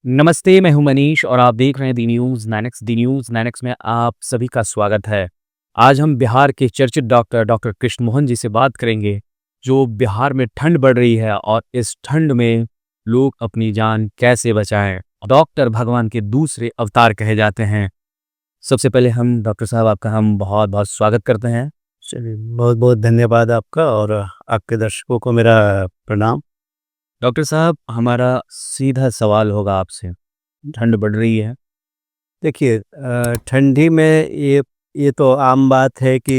नमस्ते, मैं हूं मनीष और आप देख रहे हैं दी न्यूज़ नाइनेक्स में आप सभी का स्वागत है। आज हम बिहार के चर्चित डॉक्टर कृष्ण मोहन जी से बात करेंगे, जो बिहार में ठंड बढ़ रही है और इस ठंड में लोग अपनी जान कैसे बचाएं। डॉक्टर भगवान के दूसरे अवतार कहे जाते हैं। सबसे पहले हम डॉक्टर साहब आपका हम बहुत-बहुत स्वागत करते हैं। चलिए, बहुत-बहुत धन्यवाद आपका और आपके दर्शकों को मेरा प्रणाम। डॉक्टर साहब, हमारा सीधा सवाल होगा आपसे, ठंड बढ़ रही है। देखिए ठंडी में ये तो आम बात है कि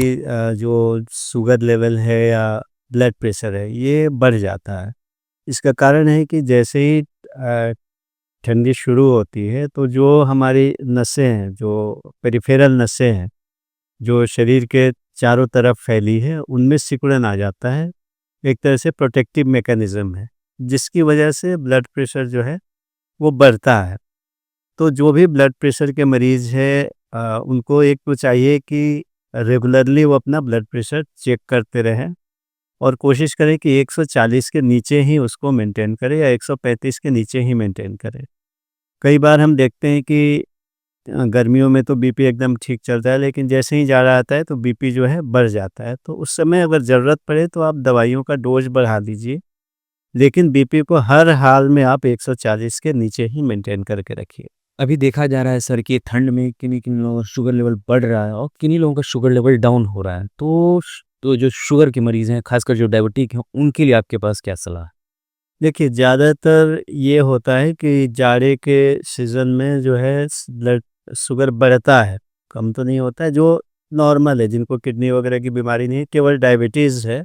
जो शुगर लेवल है या ब्लड प्रेशर है, ये बढ़ जाता है। इसका कारण है कि जैसे ही ठंडी शुरू होती है, तो जो हमारी नसें हैं, जो पेरिफेरल नसें हैं, जो शरीर के चारों तरफ फैली है, उनमें सिकुड़न आ जाता है। एक तरह से प्रोटेक्टिव मैकेनिज़्म है, जिसकी वजह से ब्लड प्रेशर जो है, वो बढ़ता है। तो जो भी ब्लड प्रेशर के मरीज़ हैं उनको एक तो चाहिए कि रेगुलरली वो अपना ब्लड प्रेशर चेक करते रहें और कोशिश करें कि 140 के नीचे ही उसको मेंटेन करें या 135 के नीचे ही मेंटेन करें। कई बार हम देखते हैं कि गर्मियों में तो बीपी एकदम ठीक चलता है, लेकिन जैसे ही जाड़ा आता है तो बीपी जो है बढ़ जाता है। तो उस समय अगर ज़रूरत पड़े तो आप दवाइयों का डोज़ बढ़ा दीजिए, लेकिन बीपी को हर हाल में आप 140 के नीचे ही मेंटेन करके रखिए। अभी देखा जा रहा है सर कि ठंड में किन्हीं-किन्हीं लोगों का शुगर लेवल बढ़ रहा है और किन्हीं लोगों का शुगर लेवल डाउन हो रहा है। तो जो शुगर के मरीज़ हैं, ख़ासकर जो डायबिटिक हैं, उनके लिए आपके पास क्या सलाह है? देखिए, ज़्यादातर ये होता है कि जाड़े के सीज़न में जो है ब्लड शुगर बढ़ता है, कम तो नहीं होता है, जो नॉर्मल है, जिनको किडनी वगैरह की बीमारी नहीं है, केवल डायबिटीज़ है,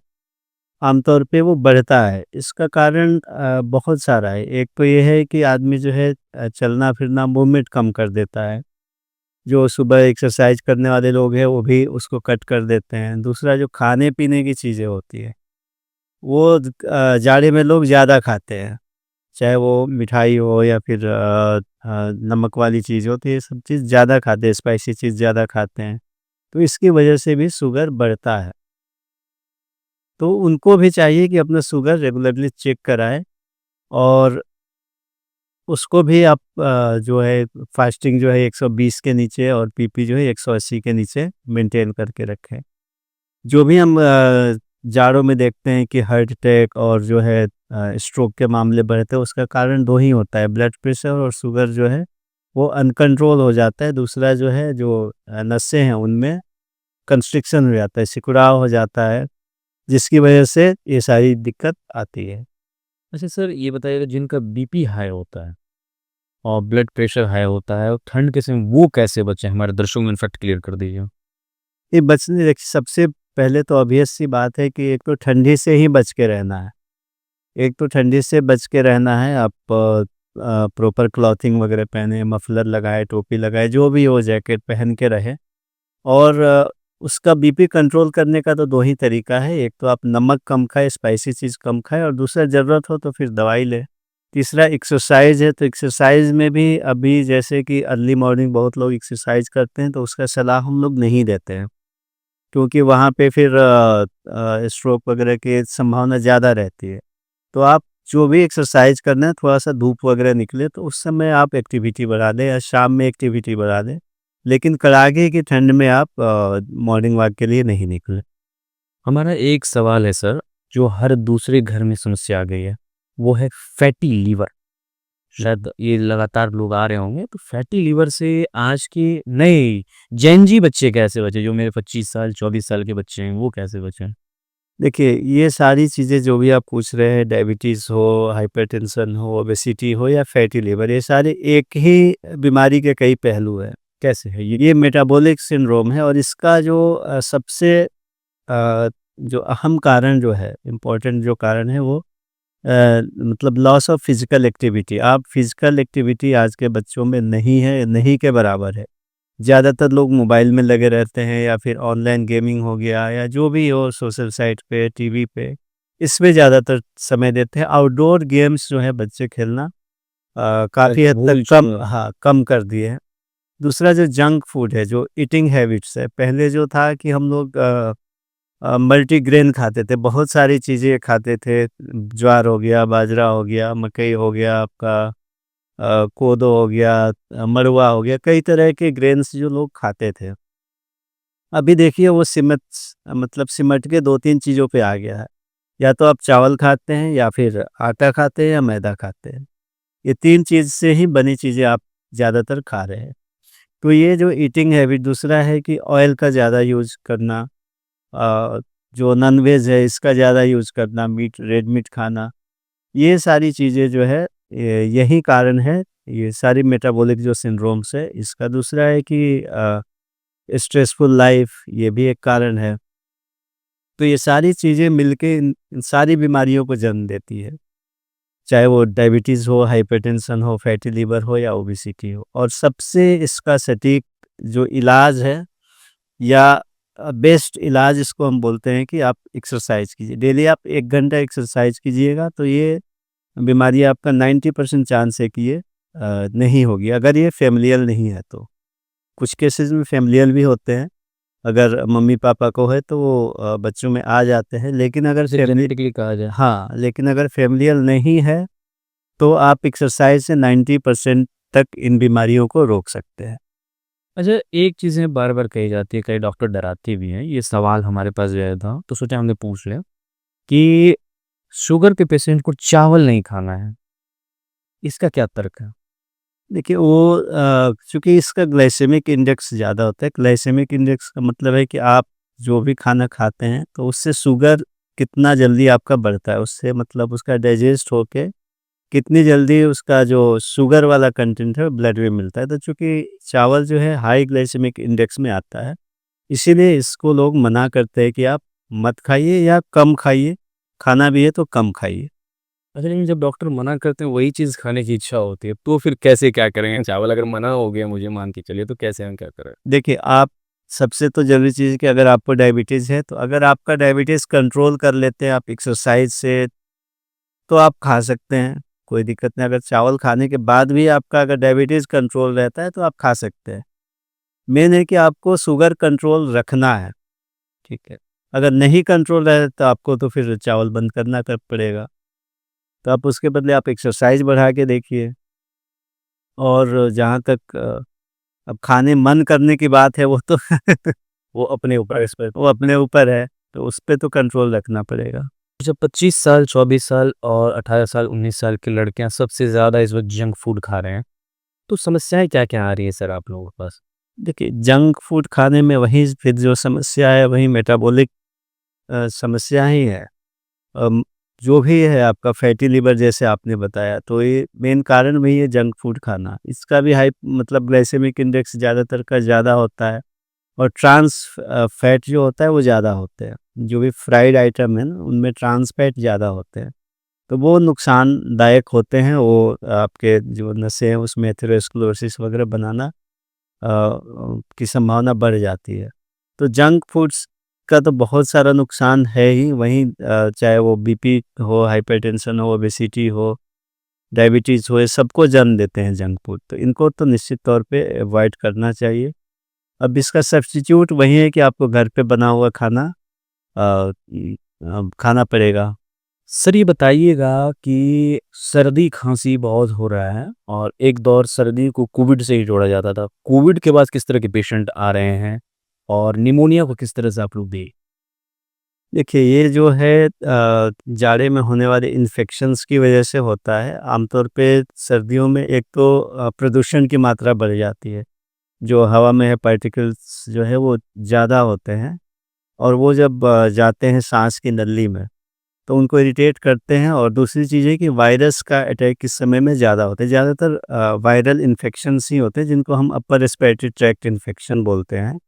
आमतौर पे वो बढ़ता है। इसका कारण बहुत सारा है। एक तो ये है कि आदमी जो है चलना-फिरना, मूवमेंट कम कर देता है। जो सुबह एक्सरसाइज करने वाले लोग हैं, वो भी उसको कट कर देते हैं। दूसरा जो खाने-पीने की चीज़ें होती हैं, वो जाड़े में लोग ज़्यादा खाते हैं। चाहे वो मिठाई हो या फिर नमक वाली चीज़ हो, तो ये सब चीज़ ज़्यादा खाते हैं, स्पाइसी चीज़ ज़्यादा खाते हैं, तो इसकी वजह से भी शुगर बढ़ता है। तो उनको भी चाहिए कि अपना शुगर रेगुलरली चेक कराएँ और उसको भी आप जो है फास्टिंग जो है 120 के नीचे और बीपी जो है 180 के नीचे मेंटेन करके रखें। जो भी हम जाड़ों में देखते हैं कि हार्ट अटैक और जो है स्ट्रोक के मामले बढ़ते हैं, उसका कारण 2 ही होता है, ब्लड प्रेशर और शुगर जो है वो अनकंट्रोल हो जाता है। दूसरा जो है जो नसें हैं उनमें कंस्ट्रिक्शन हो जाता है, सिकुड़ाव हो जाता है, जिसकी वजह से ये सारी दिक्कत आती है। अच्छा सर, ये बताइएगा जिनका बीपी हाई होता है और ब्लड प्रेशर हाई होता है और ठंड के समय वो कैसे बचें? हमारे दर्शकों को इनफैक्ट क्लियर कर दीजिए। ये बचने देखिए सबसे पहले तो ऑब्वियस सी बात है कि एक तो ठंडी से ही बच के रहना है। एक तो ठंडी से बच के रहना है, आप प्रॉपर क्लॉथिंग वगैरह पहने, मफलर लगाए, टोपी लगाए, जो भी हो जैकेट पहन के रहें और उसका बीपी कंट्रोल करने का तो 2 ही तरीका है, एक तो आप नमक कम खाएँ, स्पाइसी चीज़ कम खाएँ और दूसरा ज़रूरत हो तो फिर दवाई लें। तीसरा एक्सरसाइज़ है, तो एक्सरसाइज़ में भी अभी जैसे कि अर्ली मॉर्निंग बहुत लोग एक्सरसाइज़ करते हैं, तो उसका सलाह हम लोग नहीं देते हैं, क्योंकि वहाँ पे फिर स्ट्रोक वगैरह की संभावना ज़्यादा रहती है। तो आप जो भी एक्सरसाइज करना है, थोड़ा-सा धूप वगैरह निकले तो उस समय आप एक्टिविटी बढ़ा दें या शाम में एक्टिविटी बढ़ा दें। लेकिन कड़ाके की ठंड में आप मॉर्निंग वॉक के लिए नहीं निकलें। हमारा एक सवाल है सर, जो हर दूसरे घर में समस्या आ गई है, वो है फैटी लीवर। शायद ये लगातार लोग आ रहे होंगे, तो फैटी लीवर से आज के नए जेन ज़ी बच्चे कैसे बचें? जो मेरे 25 साल, 24 साल के बच्चे हैं, वो कैसे बचें? देखिए, ये सारी चीज़ें जो भी आप पूछ रहे हैं, डायबिटीज़ हो, हाइपरटेंशन हो, ओबेसिटी हो या फैटी लिवर, ये सारे एक ही बीमारी के कई पहलू हैं। कैसे है ये? ये मेटाबॉलिक सिंड्रोम है और इसका जो सबसे जो अहम कारण जो है, इम्पोर्टेंट जो कारण है वो मतलब लॉस ऑफ फिजिकल एक्टिविटी। आप फिजिकल एक्टिविटी आज के बच्चों में नहीं है, नहीं के बराबर है। ज़्यादातर लोग मोबाइल में लगे रहते हैं या फिर ऑनलाइन गेमिंग हो गया या जो भी हो सोशल साइट पे, टीवी पे, इसमें ज़्यादातर समय देते हैं। आउटडोर गेम्स जो है बच्चे खेलना काफ़ी हद तक भूल कम, चुका हाँ, कम कर दिए हैं। दूसरा जो जंक फूड है, जो ईटिंग हैबिट्स है, पहले जो था कि हम लोग मल्टीग्रेन खाते थे, बहुत सारी चीज़ें खाते थे, ज्वार हो गया, बाजरा हो गया, मकई हो गया आपका, कोदो हो गया, मड़ुआ हो गया, कई तरह के ग्रेन्स जो लोग खाते थे। अभी देखिए वो सिमट के 2-3 चीज़ों पे आ गया है। या तो आप चावल खाते हैं या फिर आटा खाते हैं या मैदा खाते हैं। ये 3 चीज़ से ही बनी चीज़ें आप ज़्यादातर खा रहे हैं। तो ये जो ईटिंग हैबिट, दूसरा है कि ऑयल का ज़्यादा यूज़ करना, जो नॉन-वेज है इसका ज़्यादा यूज़ करना, रेड मीट खाना, ये सारी चीज़ें जो है यही कारण है, ये सारी मेटाबॉलिक जो सिंड्रोम्स है इसका। दूसरा है कि स्ट्रेसफुल लाइफ़, ये भी एक कारण है। तो ये सारी चीज़ें मिलके इन सारी बीमारियों को जन्म देती है। चाहे वो डायबिटीज़ हो, हाइपरटेंशन हो, फैटी लिवर हो या ओबेसिटी हो। और सबसे इसका सटीक जो इलाज है या बेस्ट इलाज इसको हम बोलते हैं कि आप एक्सरसाइज कीजिए। डेली आप 1 घंटा एक्सरसाइज कीजिएगा तो ये बीमारी आपका 90% चांस है कि ये नहीं होगी, अगर ये फ़ैमिलियल नहीं है तो। कुछ केसेज़ में फ़ैमिलियल भी होते हैं, अगर मम्मी-पापा को है तो वो बच्चों में आ जाते हैं, लेकिन अगर जैसे फैमिली जेनेटिकली कहा जाए। हाँ, लेकिन अगर फ़ैमिलियल नहीं है तो आप एक्सरसाइज से 90% तक इन बीमारियों को रोक सकते हैं। अच्छा, एक चीज़ें बार-बार कही जाती है, कई डॉक्टर डराते भी हैं, ये सवाल हमारे पास भी आया था, तो सोचा हमने पूछ लें कि शुगर के पेशेंट को चावल नहीं खाना है, इसका क्या तर्क है? देखिए वो चूँकि इसका ग्लाइसेमिक इंडेक्स ज़्यादा होता है, ग्लाइसेमिक इंडेक्स का मतलब है कि आप जो भी खाना खाते हैं तो उससे शुगर कितना जल्दी आपका बढ़ता है, उससे मतलब उसका डाइजेस्ट होके कितनी जल्दी उसका जो शुगर वाला कंटेंट है ब्लड में मिलता है। तो चूँकि चावल जो है हाई ग्लाइसेमिक इंडेक्स में आता है, इसीलिए इसको लोग मना करते हैं कि आप मत खाइए या कम खाइए, खाना भी है तो कम खाइए। अच्छा, लेकिन जब डॉक्टर मना करते हैं वही चीज़ खाने की इच्छा होती है, तो फिर कैसे क्या करेंगे? चावल अगर मना हो गया मुझे मान के चलिए, तो कैसे हम क्या करें? देखिए, आप सबसे तो ज़रूरी चीज़ है कि अगर आपको डायबिटीज़ है, तो अगर आपका डायबिटीज़ कंट्रोल कर लेते हैं आप एक्सरसाइज़ से, तो आप खा सकते हैं, कोई दिक्कत नहीं। अगर चावल खाने के बाद भी आपका अगर डायबिटीज़ कंट्रोल रहता है, तो आप खा सकते हैं। मेन है कि आपको शुगर कंट्रोल रखना है, ठीक है? अगर नहीं कंट्रोल रहे, तो आपको तो फिर चावल बंद करना पड़ेगा। तो आप उसके बदले आप एक्सरसाइज़ बढ़ा के देखिए। और जहाँ तक अब खाने मन करने की बात है, वो तो वो अपने ऊपर है इस पे। वो अपने ऊपर है, तो उस पे तो कंट्रोल रखना पड़ेगा। जब 25 साल, 24 साल और 18 साल, 19 साल की लड़कियाँ सबसे ज़्यादा इस वक़्त जंक फूड खा रहे हैं, तो समस्याएँ क्या-क्या आ रही हैं सर आप लोगों के पास? देखिए, जंक फूड खाने में वही फिर जो समस्या है, वही मेटाबॉलिक समस्या ही है। अम, जो भी है आपका फैटी लिवर जैसे आपने बताया, तो ये मेन कारण वही है जंक फूड खाना। इसका भी हाई मतलब ग्लाइसेमिक इंडेक्स ज़्यादातर का ज़्यादा होता है और फैट जो होता है वो ज़्यादा होते हैं। जो भी फ्राइड आइटम है ना, उनमें ट्रांस फैट ज़्यादा होते हैं। तो वो नुकसानदायक होते हैं, वो आपके जो नसें हैं उसमें एथेरोस्क्लेरोसिस वगैरह बनाना की संभावना बढ़ जाती है। तो जंक फूड्स का तो बहुत सारा नुकसान है ही, वहीं चाहे वो बीपी हो, हाइपरटेंशन हो, ओबेसिटी हो, डायबिटीज़ हो, ये सबको जन्म देते हैं जंक फूड। तो इनको तो निश्चित तौर पे अवॉइड करना चाहिए। अब इसका सब्स्टिट्यूट वही है कि आपको घर पे बना हुआ खाना खाना पड़ेगा। सर ये बताइएगा कि सर्दी-खाँसी बहुत हो रहा है और एक दौर सर्दी को कोविड से ही जोड़ा जाता था। कोविड के बाद किस तरह के पेशेंट आ रहे हैं और निमोनिया को किस तरह से आप लोग दें? देखिए, ये जो है जाड़े में होने वाले इन्फेक्शंस की वजह से होता है। आमतौर पे सर्दियों में एक तो प्रदूषण की मात्रा बढ़ जाती है। जो हवा में है पार्टिकल्स जो है वो ज़्यादा होते हैं और वो जब जाते हैं साँस की नली में, तो उनको इरिटेट करते हैं। और दूसरी चीज़ है कि वायरस का अटैक इस समय में ज़्यादा होता है। ज़्यादातर वायरल इन्फेक्शंस ही होते हैं जिनको हम अपर रेस्पिरेटरी ट्रैक्ट इन्फेक्शन बोलते हैं।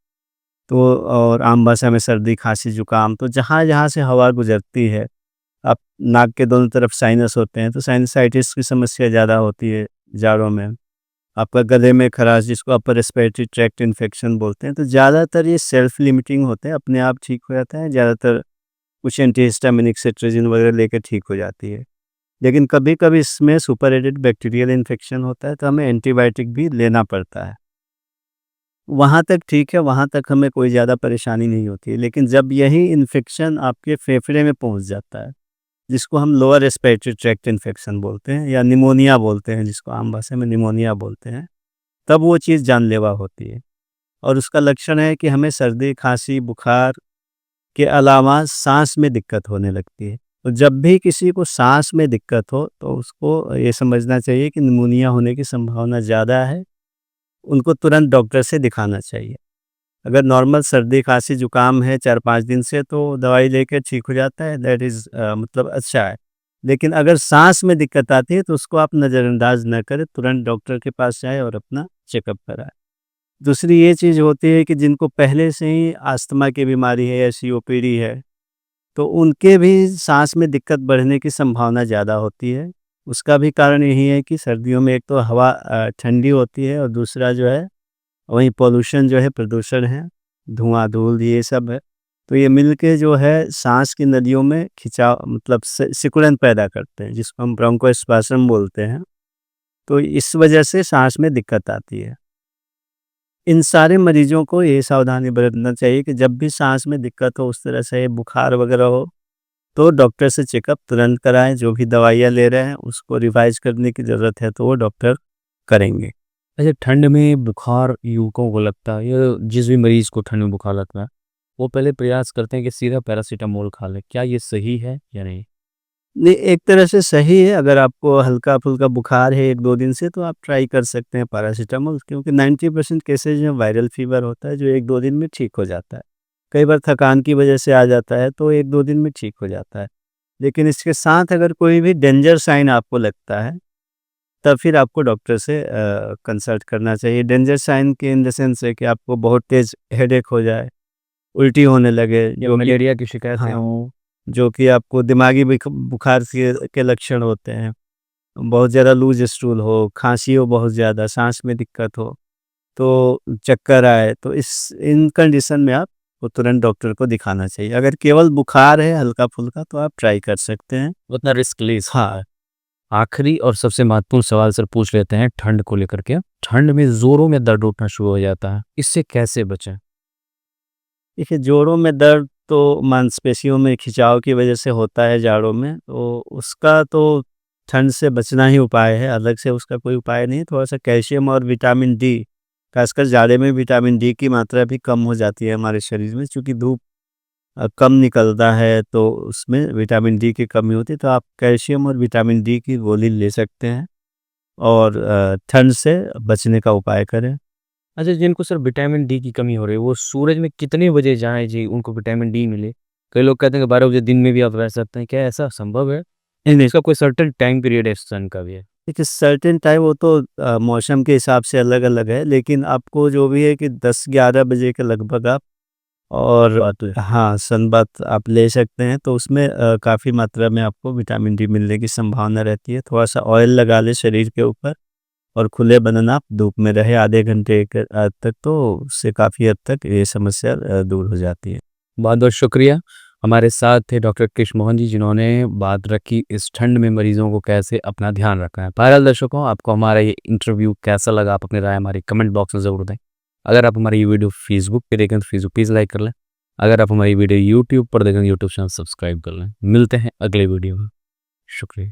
तो और आम भाषा में सर्दी, खाँसी, जुकाम, तो जहाँ-जहाँ से हवा गुज़रती है, आप नाक के दोनों तरफ साइनस होते हैं, तो साइनसाइटिस की समस्या ज़्यादा होती है जाड़ों में। आपका गले में खराश जिसको अपर रेस्पिरेटरी ट्रैक्ट इन्फेक्शन बोलते हैं, तो ज़्यादातर ये सेल्फ लिमिटिंग होते हैं, अपने आप ठीक हो जाता है। ज़्यादातर कुछ एंटीहिस्टामिनिक सिट्राजिन वगैरह लेके ठीक हो जाती है। लेकिन कभी-कभी इसमें सुपरएडेड बैक्टीरियल इन्फेक्शन होता है, तो हमें एंटीबायोटिक भी लेना पड़ता है। वहाँ तक ठीक है, वहाँ तक हमें कोई ज़्यादा परेशानी नहीं होती है। लेकिन जब यही इन्फेक्शन आपके फेफड़े में पहुँच जाता है, जिसको हम लोअर रेस्पिरेटरी ट्रैक्ट इन्फेक्शन बोलते हैं या निमोनिया बोलते हैं, जिसको आम भाषा में निमोनिया बोलते हैं, तब वो चीज़ जानलेवा होती है। और उसका लक्षण है कि हमें सर्दी, खाँसी, बुखार के अलावा साँस में दिक्कत होने लगती है। तो जब भी किसी को साँस में दिक्कत हो, तो उसको ये समझना चाहिए कि निमोनिया होने की संभावना ज़्यादा है, उनको तुरंत डॉक्टर से दिखाना चाहिए। अगर नॉर्मल सर्दी, खाँसी, जुकाम है 4-5 दिन से तो दवाई लेके ठीक हो जाता है, दैट इज़ मतलब अच्छा है। लेकिन अगर साँस में दिक्कत आती है तो उसको आप नज़रअंदाज ना करें, तुरंत डॉक्टर के पास जाएँ और अपना चेकअप कराएँ। दूसरी ये चीज़ होती है कि जिनको पहले से ही अस्थमा की बीमारी है या सीओपीडी है, तो उनके भी साँस में दिक्कत बढ़ने की संभावना ज़्यादा होती है। उसका भी कारण यही है कि सर्दियों में एक तो हवा ठंडी होती है और दूसरा जो है वहीं पॉल्यूशन जो है, प्रदूषण है, धुआँ-धूल ये सब है। तो ये मिल के जो है साँस की नलियों में खिंचाव मतलब सिकुड़न पैदा करते हैं, जिसको हम ब्रोंकोस्पाज़म बोलते हैं। तो इस वजह से साँस में दिक्कत आती है। इन सारे मरीजों को ये सावधानी बरतना चाहिए कि जब भी साँस में दिक्कत हो, उस तरह से बुखार वगैरह हो, तो डॉक्टर से चेकअप तुरंत कराएँ। जो भी दवाइयाँ ले रहे हैं, उसको रिवाइज़ करने की ज़रूरत है, तो वो डॉक्टर करेंगे। अच्छा, ठंड में बुखार युवकों को लगता है या जिस भी मरीज को ठंड में बुखार लगता है, वो पहले प्रयास करते हैं कि सीधा पैरासीटामोल खा लें। क्या ये सही है या नहीं? नहीं, एक तरह से सही है, अगर आपको हल्का-फुल्का बुखार है 1-2 दिन से, तो आप ट्राई कर सकते हैं पैरासिटामॉल, क्योंकि 90% केसेज़ में वायरल फ़ीवर होता है, जो 1-2 दिन में ठीक हो जाता है। कई बार थकान की वजह से आ जाता है, तो 1-2 दिन में ठीक हो जाता है। लेकिन इसके साथ अगर कोई भी डेंजर साइन आपको लगता है, तब फिर आपको डॉक्टर से कंसल्ट करना चाहिए। डेंजर साइन के इन द सेंस है कि आपको बहुत तेज़ हेडेक हो जाए, उल्टी होने लगे, या जो कि मलेरिया की शिकायतें हाँ, हों? जो कि आपको दिमागी बुखार के लक्षण होते हैं। बहुत ज़्यादा लूज़ स्टूल हो, खाँसी हो बहुत ज़्यादा, साँस में दिक्कत हो, तो चक्कर आए, तो इस इन कंडीशन में आपको तुरंत डॉक्टर को दिखाना चाहिए। अगर केवल बुखार है हल्का-फुल्का, तो आप ट्राई कर सकते हैं। उतना रिस्क ले सकते हाँ, हैं। आखिरी और सबसे महत्वपूर्ण सवाल सर पूछ लेते हैं ठंड को लेकर के। ठंड में ज़ोरों में दर्द उठना शुरू हो जाता है, इससे कैसे बचें? देखिए जोड़ों में दर्द तो मांसपेशियों में खिंचाव की वजह से होता है जाड़ों में, तो उसका तो ठंड से बचना ही उपाय है, अलग से उसका कोई उपाय नहीं है। थोड़ा-सा कैल्शियम और विटामिन डी, खासकर जाड़े में विटामिन डी की मात्रा भी कम हो जाती है हमारे शरीर में, चूँकि धूप कम निकलता है, तो उसमें विटामिन डी की कमी होती है, तो आप कैल्शियम और विटामिन डी की गोली ले सकते हैं और ठंड से बचने का उपाय करें। अच्छा, जिनको सर विटामिन डी की कमी हो रही है, वो सूरज में कितने बजे जाएँ जी उनको विटामिन डी मिले? कई लोग कहते हैं कि 12 बजे दिन में भी आप रह सकते हैं, क्या ऐसा संभव है? नहीं, नहीं, इसका कोई सर्टेन टाइम पीरियड है सन का भी है? देखिए सर्टेन टाइम वो तो मौसम के हिसाब से अलग-अलग है, लेकिन आपको जो भी है कि 10-11 बजे के लगभग आप और बात तो है। हाँ, सनबाथ आप ले सकते हैं, तो उसमें काफ़ी मात्रा में आपको विटामिन डी मिलने की संभावना रहती है। थोड़ा-सा ऑयल लगा लें शरीर के ऊपर और खुले बदन आप धूप में रहें आधे घंटे तक, तो उससे काफ़ी हद तक ये समस्या दूर हो जाती है। बहुत-बहुत शुक्रिया। हमारे साथ थे डॉक्टर कृष्ण मोहन जी, जिन्होंने बात रखी इस ठंड में मरीजों को कैसे अपना ध्यान रखना है। बहरहाल दर्शकों, आपको हमारा ये इंटरव्यू कैसा लगा, आप अपनी राय हमारी कमेंट बॉक्स में ज़रूर दें। अगर आप हमारी ये वीडियो फेसबुक पे देखें तो फेसबुक पेज लाइक कर लें। अगर आप हमारी वीडियो यूट्यूब पर देखें तो यूट्यूब चैनल सब्सक्राइब कर लें। मिलते हैं अगले वीडियो में। शुक्रिया।